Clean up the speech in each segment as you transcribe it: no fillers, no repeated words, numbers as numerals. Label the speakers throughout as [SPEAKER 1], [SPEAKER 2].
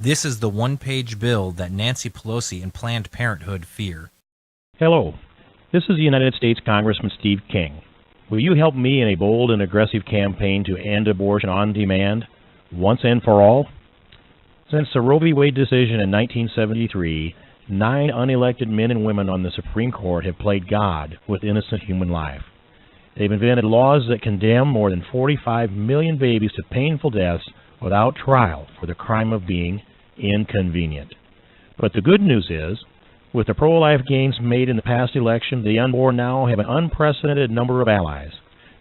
[SPEAKER 1] This is the one-page bill that Nancy Pelosi and Planned Parenthood fear.
[SPEAKER 2] Hello, this is the United States Congressman Steve King. Will you help me in a bold and aggressive campaign to end abortion on demand, once and for all? Since the Roe v. Wade decision in 1973, 9 unelected men and women on the Supreme Court have played God with innocent human life. They've invented laws that condemn more than 45 million babies to painful deaths without trial for the crime of being inconvenient. But the good news is, with the pro-life gains made in the past election, the unborn now have an unprecedented number of allies.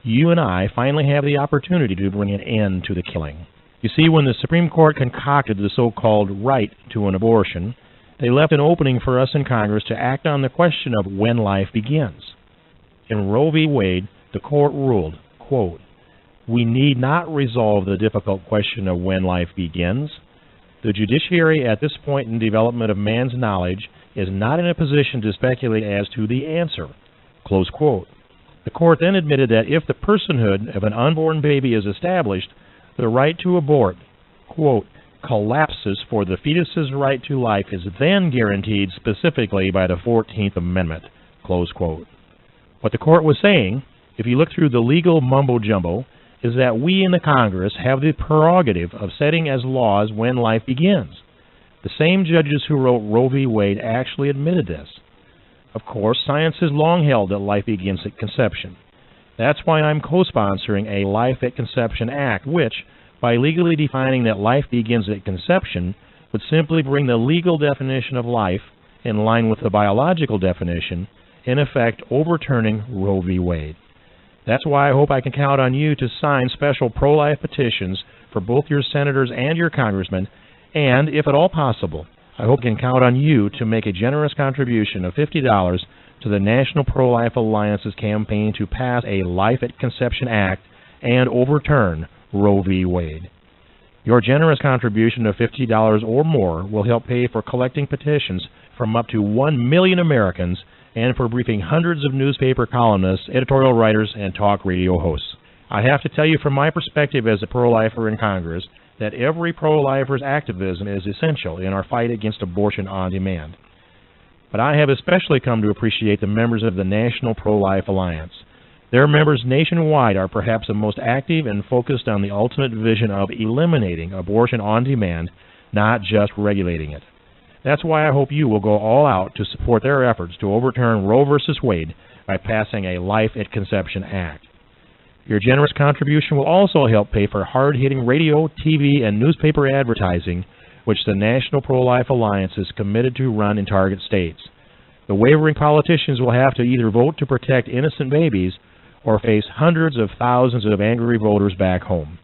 [SPEAKER 2] You and I finally have the opportunity to bring an end to the killing. You see, when the Supreme Court concocted the so-called right to an abortion, they left an opening for us in Congress to act on the question of when life begins. In Roe v. Wade, the court ruled, quote, "We need not resolve the difficult question of when life begins. The judiciary at this point in development of man's knowledge is not in a position to speculate as to the answer." Close quote. The court then admitted that if the personhood of an unborn baby is established, the right to abort, quote, "collapses for the fetus's right to life is then guaranteed specifically by the 14th Amendment," close quote. What the court was saying, if you look through the legal mumbo-jumbo, is that we in the Congress have the prerogative of setting as laws when life begins. The same judges who wrote Roe v. Wade actually admitted this. Of course, science has long held that life begins at conception. That's why I'm co-sponsoring a Life at Conception Act, which, by legally defining that life begins at conception, would simply bring the legal definition of life in line with the biological definition, in effect overturning Roe v. Wade. That's why I hope I can count on you to sign special pro-life petitions for both your senators and your congressmen, and, if at all possible, I hope I can count on you to make a generous contribution of $50 to the National Pro-Life Alliance's campaign to pass a Life at Conception Act and overturn Roe v. Wade. Your generous contribution of $50 or more will help pay for collecting petitions from up to 1 million Americans and for briefing hundreds of newspaper columnists, editorial writers, and talk radio hosts. I have to tell you from my perspective as a pro-lifer in Congress that every pro-lifer's activism is essential in our fight against abortion on demand. But I have especially come to appreciate the members of the National Pro-Life Alliance. Their members nationwide are perhaps the most active and focused on the ultimate vision of eliminating abortion on demand, not just regulating it. That's why I hope you will go all out to support their efforts to overturn Roe v. Wade by passing a Life at Conception Act. Your generous contribution will also help pay for hard-hitting radio, TV, and newspaper advertising, which the National Pro-Life Alliance is committed to run in target states. The wavering politicians will have to either vote to protect innocent babies or face hundreds of thousands of angry voters back home.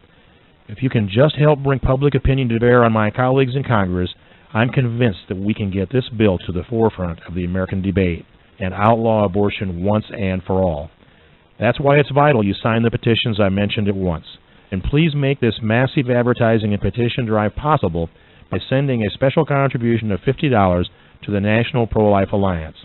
[SPEAKER 2] If you can just help bring public opinion to bear on my colleagues in Congress, I'm convinced that we can get this bill to the forefront of the American debate and outlaw abortion once and for all. That's why it's vital you sign the petitions I mentioned at once. And please make this massive advertising and petition drive possible by sending a special contribution of $50 to the National Pro-Life Alliance.